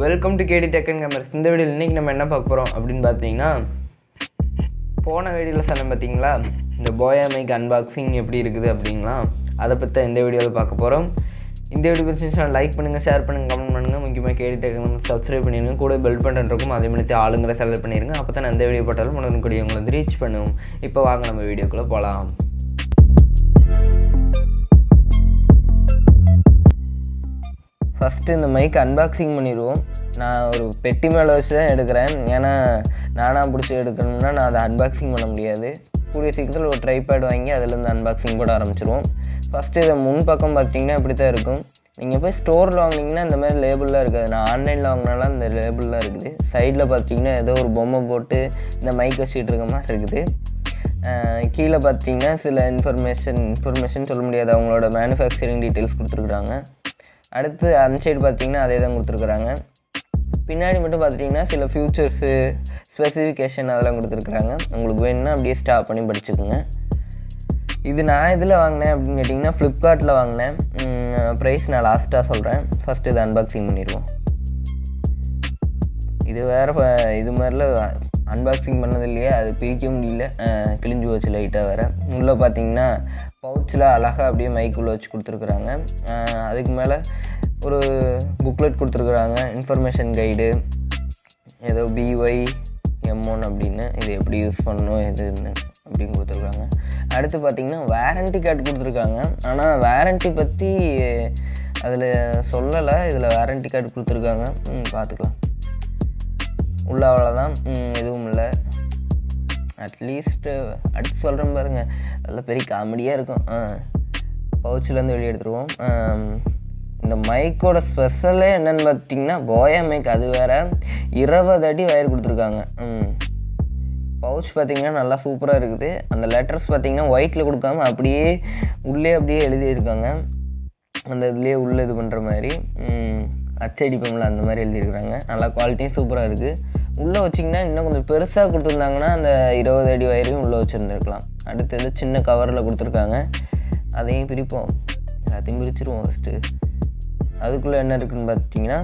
Welcome to KD tech and gamers. இந்த வீடியோவில் இன்றைக்கி நம்ம என்ன பார்க்க போகிறோம் அப்படின்னு பார்த்தீங்கன்னா, போன வீடியோவில் சொன்னேன் பார்த்தீங்களா, இந்த போயா மைக் அன்பாக்சிங் எப்படி இருக்குது அப்படிங்களா, அதை பற்றி இந்த வீடியோவில் பார்க்க போகிறோம். இந்த வீடியோ பிடிச்சிருந்துச்சுன்னா லைக் பண்ணுங்கள், ஷேர் பண்ணுங்கள், கமெண்ட் பண்ணுங்கள். முக்கியமாக கேடி டெக் சப்ஸ்கிரைப் பண்ணிடுங்க. கூட பெல் பட்டன் இருக்கும், அதே மாதிரி ஆளுங்கிற செலக்ட் பண்ணிடுங்க. அப்போ தான் எந்த வீடியோ போட்டாலும் உடனுக்குடைய உங்களை வந்து ரீச் பண்ணுவோம். இப்போ வாங்க நம்ம வீடியோக்குள்ளே போகலாம். ஃபஸ்ட்டு இந்த மைக் அன்பாக்சிங் பண்ணிடுவோம். நான் ஒரு பெட்டி மேலே வச்சு தான் எடுக்கிறேன். ஏன்னா நானாக பிடிச்சி எடுக்கணும்னா நான் அதை அன்பாக்சிங் பண்ண முடியாது. கூடிய சீக்கிரத்தில் ஒரு ட்ரைபேட் வாங்கி அதிலேருந்து அன்பாக்சிங் போட ஆரம்பிச்சிடுவோம். ஃபஸ்ட்டு இதை முன் பக்கம் பார்த்திங்கன்னா இப்படி தான் இருக்கும். நீங்கள் போய் ஸ்டோரில் வாங்கினீங்கன்னா இந்த மாதிரி லேபிள்லாம் இருக்காது. நான் ஆன்லைனில் வாங்கினாலாம் இந்த லேபிள்லாம் இருக்குது. சைடில் பார்த்திங்கன்னா ஏதோ ஒரு பொம்மை போட்டு இந்த மைக் வச்சுட்டு இருக்க மாதிரி இருக்குது. கீழே பார்த்திங்கன்னா சில இன்ஃபர்மேஷன் சொல்ல முடியாது, அவங்களோட மேனுஃபேக்சரிங் டீட்டெயில்ஸ் கொடுத்துருக்குறாங்க. அடுத்து அந்த சைடு பார்த்திங்கன்னா அதே தான் கொடுத்துருக்குறாங்க. பின்னாடி மட்டும் பார்த்துட்டிங்கன்னா சில ஃபியூச்சர்ஸு ஸ்பெசிஃபிகேஷன் அதெல்லாம் கொடுத்துருக்குறாங்க. உங்களுக்கு வேணும்னா அப்படியே ஸ்டாப் பண்ணி படிச்சுக்கோங்க. இது நான் இதில் வாங்கினேன் அப்படின்னு கேட்டிங்கன்னா ஃப்ளிப்கார்ட்டில் வாங்கினேன். ப்ரைஸ் நான் லாஸ்ட்டாக சொல்கிறேன். ஃபஸ்ட்டு இதை அன்பாக்சிங் பண்ணிடுவோம். இது வேறு இது மாதிரிலாம் அன்பாக்சிங் பண்ணது இல்லையே, அது பிரிக்க முடியல, கிழிஞ்சு போச்சு லைட்டாக வேறு. உள்ளே பார்த்திங்கன்னா பவுச்சில் அழகாக அப்படியே மைக்குள்ளே வச்சு கொடுத்துருக்குறாங்க. அதுக்கு மேலே ஒரு புக்லெட் கொடுத்துருக்குறாங்க, இன்ஃபர்மேஷன் கைடு, ஏதோ BOYM1 அப்படின்னு, இது எப்படி யூஸ் பண்ணணும் எதுன்னு அப்படின்னு கொடுத்துருக்காங்க. அடுத்து பார்த்திங்கன்னா வாரண்ட்டி கார்டு கொடுத்துருக்காங்க. ஆனால் வாரண்ட்டி பற்றி அதில் சொல்லலை. இதில் வாரண்ட்டி கார்டு கொடுத்துருக்காங்க, பார்த்துக்கலாம். உள்ள அவ்வளோதான், எதுவும் இல்லை. அட்லீஸ்ட்டு அடுத்து சொல்கிறேன் பாருங்கள், அதெல்லாம் பெரிய காமெடியாக இருக்கும். பவுச்சிலேருந்து வெளியே எடுத்துருவோம். இந்த மைக்கோட ஸ்பெஷலே என்னென்னு பார்த்திங்கன்னா, போயா மைக் அது வேறு 20 அடி வயர் கொடுத்துருக்காங்க. பவுச் பார்த்திங்கன்னா நல்லா சூப்பராக இருக்குது. அந்த லெட்டர்ஸ் பார்த்திங்கன்னா ஒயிட்டில் கொடுக்காம அப்படியே அப்படியே எழுதியிருக்காங்க. அந்த இதுலேயே உள்ளே இது பண்ணுற மாதிரி அச்சடிப்போம்ல அந்த மாதிரி எழுதியிருக்கிறாங்க. நல்லா குவாலிட்டியும் சூப்பராக இருக்குது. உள்ளே வச்சிங்கன்னா இன்னும் கொஞ்சம் பெருசாக கொடுத்துருந்தாங்கன்னா அந்த 20 அடி வயரையும் உள்ளே வச்சுருந்துருக்கலாம். அடுத்தது சின்ன கவரில் கொடுத்துருக்காங்க, அதையும் பிரிப்போம். எல்லாத்தையும் பிரிச்சுருவோம் ஃபஸ்ட்டு. அதுக்குள்ளே என்ன இருக்குதுன்னு பார்த்திங்கன்னா,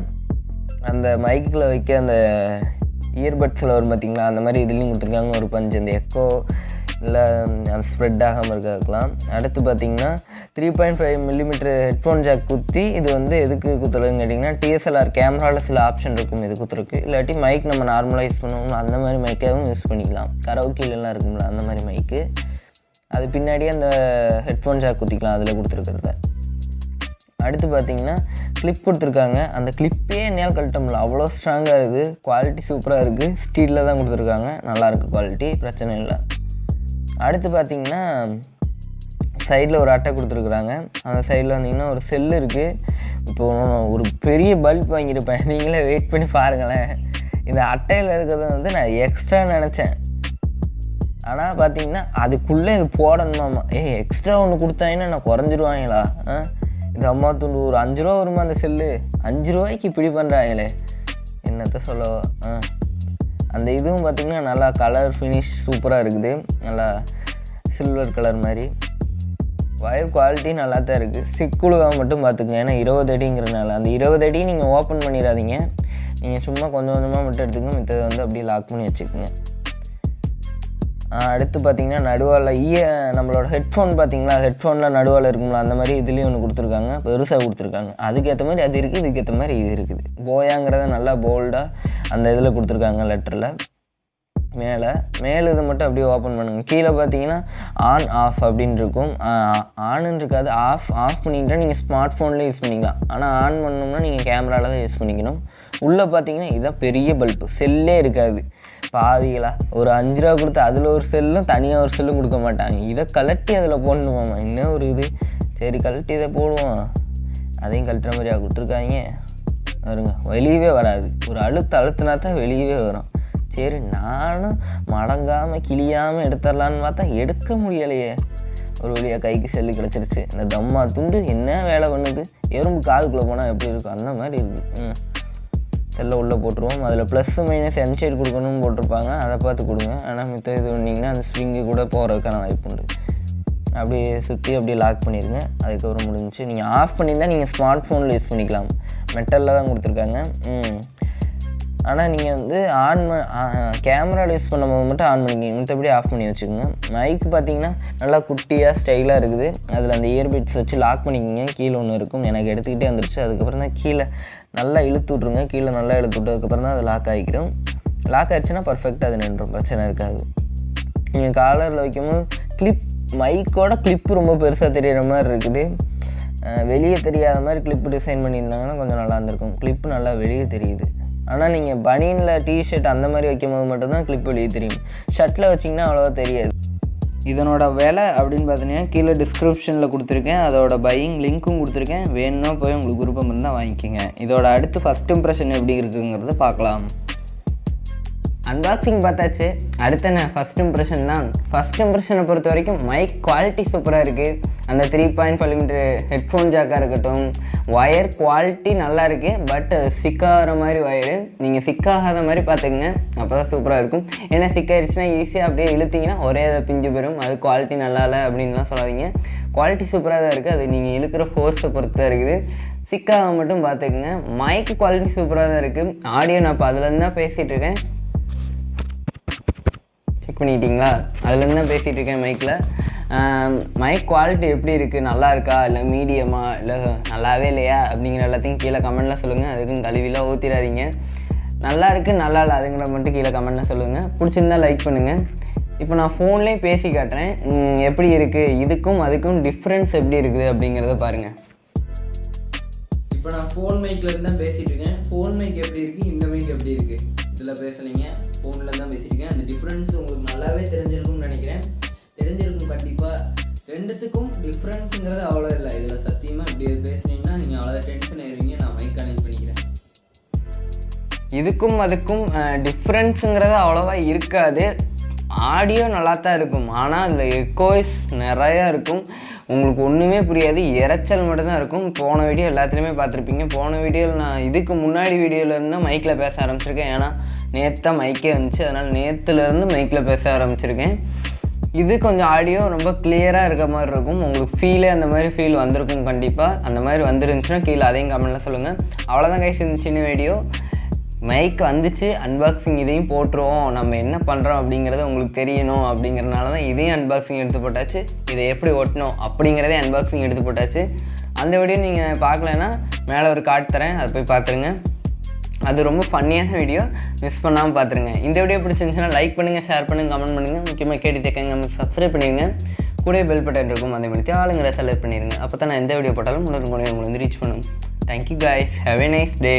அந்த மைக்கில் வைக்க அந்த இயர்பட்ஸில் வரும் பார்த்திங்களா, அந்த மாதிரி இதுலேயும் கொடுத்துருக்காங்க ஒரு பஞ்சு, அந்த எக்கோ இல்லை அந்த ஸ்ப்ரெட் ஆகாமல் இருக்கலாம். அடுத்து பார்த்திங்கன்னா 3.5 mm ஹெட்ஃபோன் ஜாக் குத்தி, இது வந்து எதுக்கு குத்துறதுன்னு கேட்டிங்கன்னா, TSLR கேமராவில் சில ஆப்ஷன் இருக்கும் இது குத்துறதுக்கு. இல்லாட்டி மைக் நம்ம நார்மலாக யூஸ் பண்ணுவோம் அந்த மாதிரி மைக்காகவும் யூஸ் பண்ணிக்கலாம். கரோக்கிலெலாம் இருக்குங்களா அந்த மாதிரி மைக்கு. அது பின்னாடியே அந்த ஹெட்ஃபோன் ஜாக் குத்திக்கலாம் அதில் கொடுத்துருக்கிறத. அடுத்து பார்த்திங்கன்னா கிளிப் கொடுத்துருக்காங்க. அந்த கிளிப்பே என்னால் கழட்ட முடியல, அவ்வளோ ஸ்ட்ராங்காக இருக்குது. குவாலிட்டி சூப்பராக இருக்குது. ஸ்டீலில் தான் கொடுத்துருக்காங்க, நல்லாயிருக்கு குவாலிட்டி, பிரச்சனை இல்லை. அடுத்து பார்த்திங்கன்னா சைடில் ஒரு அட்டை கொடுத்துருக்குறாங்க. அந்த சைடில் வந்திங்கன்னா ஒரு செல்லு இருக்குது. இப்போது ஒரு பெரிய பல்ப் வாங்கியிருப்பேன், நீங்களே வெயிட் பண்ணி பாருங்களேன். இந்த அட்டையில் இருக்கிறது வந்து நான் எக்ஸ்ட்ரா நினச்சேன். ஆனால் பார்த்திங்கன்னா அதுக்குள்ளே இது போடணுமாம்மா. எக்ஸ்ட்ரா ஒன்று கொடுத்தாங்கன்னா நான் குறைஞ்சிருவாங்களா? இது அம்மா துண்டு ஒரு 5 ரூபா வருமா அந்த செல்லு? 5 ரூபாய்க்கு இப்படி பண்ணுறாங்களே, என்னத்த சொல்லவா. அந்த இதுவும் பார்த்திங்கன்னா நல்லா கலர் ஃபினிஷ் சூப்பராக இருக்குது, நல்லா சில்வர் கலர் மாதிரி. வயர் குவாலிட்டி நல்லா தான் இருக்குது. சிக்குழுகாக மட்டும் பார்த்துக்குங்க, ஏன்னா 20 அடிங்கிறனால. அந்த 20 அடி நீங்கள் ஓப்பன் பண்ணிடாதீங்க. நீங்கள் சும்மா கொஞ்சம் கொஞ்சமாக மட்டும் எடுத்துக்கங்க, மித்ததை வந்து அப்படியே லாக் பண்ணி வச்சுக்கோங்க. அடுத்து பார்த்திங்கன்னா நடுவால் நம்மளோட ஹெட்ஃபோன் பார்த்திங்களா, ஹெட்ஃபோனில் நடுவால் இருக்குங்களா, அந்த மாதிரி இதுலேயும் ஒன்று கொடுத்துருக்காங்க, பெருசாக கொடுத்துருக்காங்க. அதுக்கேற்ற மாதிரி அது இருக்குது, இதுக்கேற்ற மாதிரி இது இருக்குது. போயாங்கிறத நல்லா போல்டாக அந்த இதில் கொடுத்துருக்காங்க லெட்டரில். மேலே இதை மட்டும் அப்படியே ஓப்பன் பண்ணுங்கள். கீழே பார்த்தீங்கன்னா ஆன் ஆஃப் அப்படின்னு இருக்கும். ஆனுன்னு இருக்காது, ஆஃப் பண்ணிக்கிட்டால் நீங்கள் ஸ்மார்ட் ஃபோன்லேயே யூஸ் பண்ணிக்கலாம். ஆனால் ஆன் பண்ணோம்னா நீங்கள் கேமராவில் தான் யூஸ் பண்ணிக்கணும். உள்ளே பார்த்தீங்கன்னா இதுதான் பெரிய பல்பு, செல்லே இருக்காது. பாவிகளா, ஒரு 5 ரூபா கொடுத்து அதில் ஒரு செல்லும் தனியாக ஒரு செல்லும் கொடுக்க மாட்டாங்க. இதை கலட்டி அதில் போடணுமாம்மா, இன்னும் ஒரு இது. சரி கழட்டி இதை போடுவோம். அதையும் கழட்டுற மாதிரியா கொடுத்துருக்காங்க. வருங்க, வெளியவே வராது. ஒரு அழுத்தினா தான் வெளியவே வரும். சரி நானும் மடங்காமல் கிளியாமல் எடுத்துடலான்னு பார்த்தா எடுக்க முடியலையே. ஒரு வழியாக கைக்கு செல்லு கிடச்சிருச்சு. இந்த தம்மா துண்டு என்ன வேலை பண்ணுது, எறும்பு காதுக்குள்ளே போனால் எப்படி இருக்கும் அந்த மாதிரி இருக்குது. செல்லை உள்ளே போட்டுருவோம். அதில் ப்ளஸ் மைனஸ் என்சைடு கொடுக்கணும்னு போட்டிருப்பாங்க, அதை பார்த்து கொடுங்க. ஆனால் மித்த இது பண்ணிங்கன்னா அந்த ஸ்ப்ரிங்கு கூட போகிறதுக்கான வாய்ப்பு உண்டு. அப்படியே சுற்றி அப்படியே லாக் பண்ணிடுங்க. அதுக்கப்புறம் முடிஞ்சிச்சு. நீங்கள் ஆஃப் பண்ணியிருந்தால் நீங்கள் ஸ்மார்ட் ஃபோனில் யூஸ் பண்ணிக்கலாம். மெட்டலில் தான் கொடுத்துருக்காங்க. ஆனால் நீங்கள் வந்து கேமராவில் யூஸ் பண்ணும்போது மட்டும் ஆன் பண்ணிக்கிங்க, மற்றபடி ஆஃப் பண்ணி வச்சுக்கோங்க. மைக் பார்த்தீங்கன்னா நல்லா குட்டியாக ஸ்டைலாக இருக்குது. அதில் அந்த இயர்பட்ஸ் வச்சு லாக் பண்ணிக்கிங்க. கீழே ஒன்று இருக்கும், எனக்கு எடுத்துக்கிட்டே வந்துருச்சு. அதுக்கப்புறம் தான் கீழே நல்லா இழுத்து விட்ருங்க. கீழே நல்லா இழுத்து விட்டதுக்கப்புறம் தான் அது லாக் ஆகிக்கிறோம். லாக் ஆகிடுச்சுன்னா பர்ஃபெக்டாக அது நின்றும், பிரச்சனை இருக்காது. நீங்கள் காலரில் வைக்கும்போது மைக்கோட கிளிப்பு ரொம்ப பெருசாக தெரிகிற மாதிரி இருக்குது. வெளியே தெரியாத மாதிரி கிளிப்பு டிசைன் பண்ணியிருந்தாங்கன்னா கொஞ்சம் நல்லா இருந்திருக்கும். கிளிப்பு நல்லா வெளியே தெரியுது. ஆனால் நீங்கள் பனியனில் டிஷர்ட் அந்த மாதிரி வைக்கும்போது மட்டும்தான் கிளிப் வெளியே தெரியும். ஷர்ட்டில் வச்சிங்கன்னா அவ்வளோவா தெரியாது. இதனோட விலை அப்படின்னு பார்த்தீங்கன்னா கீழே டிஸ்கிரிப்ஷனில் கொடுத்துருக்கேன். அதோட பையிங் லிங்க்கும் கொடுத்துருக்கேன். வேணும்னா போய் உங்களுக்கு விருப்பம் இருந்தால் வாங்கிக்கோங்க. இதோட அடுத்து ஃபஸ்ட் இம்ப்ரெஷன் எப்படி இருக்குங்கிறத பார்க்கலாம். அன்பாக்சிங் பார்த்தாச்சு. அடுத்து என்ன ஃபஸ்ட் இம்ப்ரெஷன் தான். ஃபஸ்ட் இம்ப்ரெஷனை பொறுத்த வரைக்கும் மைக் குவாலிட்டி சூப்பராக இருக்குது. அந்த 3.5mm ஹெட்ஃபோன் ஜாக்காக இருக்கட்டும், ஒயர் குவாலிட்டி நல்லா இருக்குது. பட் சிக்காகிற மாதிரி ஒயரு, நீங்கள் சிக்காகாத மாதிரி பார்த்துக்குங்க, அப்போ தான் சூப்பராக இருக்கும். ஏன்னா சிக்காயிருச்சுன்னா ஈஸியாக அப்படியே இழுத்திங்கன்னா ஒரே அதை பிஞ்சு போயிடும். அது குவாலிட்டி நல்லா இல்லை அப்படின்லாம் சொல்லாதீங்க. குவாலிட்டி சூப்பராக தான் இருக்குது. அது நீங்கள் இழுக்கிற ஃபோர்ஸை பொறுத்து தான் இருக்குது. சிக்காக மட்டும் பார்த்துக்குங்க. மைக் குவாலிட்டி சூப்பராக தான் இருக்குது. ஆடியோ நான் இப்போ அதுலேருந்து தான் பேசிகிட்டு இருக்கேன். செக் பண்ணிக்கிட்டிங்களா? அதுலேருந்து தான் பேசிகிட்டு இருக்கேன் மைக்கில். மைக் குவாலிட்டி எப்படி இருக்குது, நல்லா இருக்கா, இல்லை மீடியமா, இல்லை நல்லாவே இல்லையா அப்படிங்கிற எல்லாத்தையும் கீழே கமெண்ட்டில் சொல்லுங்கள். அதுக்குன்னு கழுவிலாம் ஊற்றிடாதீங்க. நல்லா இருக்குது நல்லா இல்லை அதுங்கிற மட்டும் கீழே கமெண்ட்டில் சொல்லுங்கள். பிடிச்சிருந்தால் லைக் பண்ணுங்கள். இப்போ நான் ஃபோன்லேயே பேசி காட்டுறேன் எப்படி இருக்குது, இதுக்கும் அதுக்கும் டிஃப்ரென்ஸ் எப்படி இருக்குது அப்படிங்கிறத பாருங்கள். இப்போ நான் ஃபோன் மைக்கில் தான் பேசிகிட்டு இருக்கேன். ஃபோன் மைக் எப்படி இருக்குது, இந்த மைக் எப்படி இருக்குது, இதில் பேசலைங்க, ஃபோனில் தான் பேசியிருக்கேன். அந்த டிஃப்ரென்ஸ் உங்களுக்கு நல்லாவே தெரிஞ்சிருக்கும்னு நினைக்கிறேன். தெரிஞ்சிருக்கும் கண்டிப்பாக. ரெண்டுத்துக்கும் டிஃப்ரென்ஸுங்கிறது அவ்வளோ இல்லை. இதில் சத்தியமாக இப்படி பேசுனீங்கன்னா நீங்கள் அவ்வளோ டென்ஷன் ஆயிருவீங்க. நான் மைக் கனெக்ட் பண்ணிக்கிறேன். இதுக்கும் அதுக்கும் டிஃப்ரென்ஸுங்கிறது அவ்வளோவா இருக்காது. ஆடியோ நல்லா தான் இருக்கும், ஆனால் அதில் எக்கோய்ஸ் நிறையா இருக்கும். உங்களுக்கு ஒன்றுமே புரியாது, இரைச்சல் மட்டும்தான் இருக்கும். போன வீடியோ எல்லாத்துலேயுமே பார்த்துருப்பீங்க. போன வீடியோவில் நான் இதுக்கு முன்னாடி வீடியோவிலேருந்து தான் மைக்கில் பேச ஆரம்பிச்சிருக்கேன். ஏன்னா நேற்று தான் மைக்கே வந்துச்சு, அதனால் நேற்றுலேருந்து மைக்கில் பேச ஆரம்பிச்சிருக்கேன். இது கொஞ்சம் ஆடியோ ரொம்ப கிளியராக இருக்க மாதிரி இருக்கும். உங்களுக்கு ஃபீலே அந்த மாதிரி ஃபீல் வந்திருக்கும் கண்டிப்பாக. அந்த மாதிரி வந்துருந்துச்சுன்னா கீழே அதையும் கமெண்ட்டில் சொல்லுங்கள். அவ்வளோதான் கைஸ், இந்த சின்ன வீடியோ. மைக் வந்துச்சு, அன்பாக்சிங் இதையும் போட்டுருவோம், நம்ம என்ன பண்ணுறோம் அப்படிங்கிறத உங்களுக்கு தெரியணும் அப்படிங்கிறனால தான் இதையும் அன்பாக்சிங் எடுத்து போட்டாச்சு. இதை எப்படி ஒட்டணும் அப்படிங்கிறதே அன்பாக்சிங் எடுத்து போட்டாச்சு. அந்த வீடியோ நீங்கள் பார்க்கலன்னா மேலே ஒரு கார்டு தரேன், அதை போய் பார்த்துருங்க. அது ரொம்ப ஃபன்னியான வீடியோ, மிஸ் பண்ணாமல் பார்த்துருங்க. இந்த வீடியோ பிடிச்சிருந்துச்சுன்னா லைக் பண்ணுங்கள், ஷேர் பண்ணுங்கள், கமெண்ட் பண்ணுங்கள். முக்கியமாக கேட்டு தேக்கங்க நம்ம சப்ஸ்கிரைப் பண்ணிடுங்க. கூட பெல் பட்டன் இருக்கும், அதை மாதிரி ஆளுங்கிற செலக்ட் பண்ணிடுங்க. அப்போ தான் நான் எந்த வீடியோ போட்டாலும் உங்களை வந்து ரீச் பண்ணுங்க. Thank you guys, have a nice day.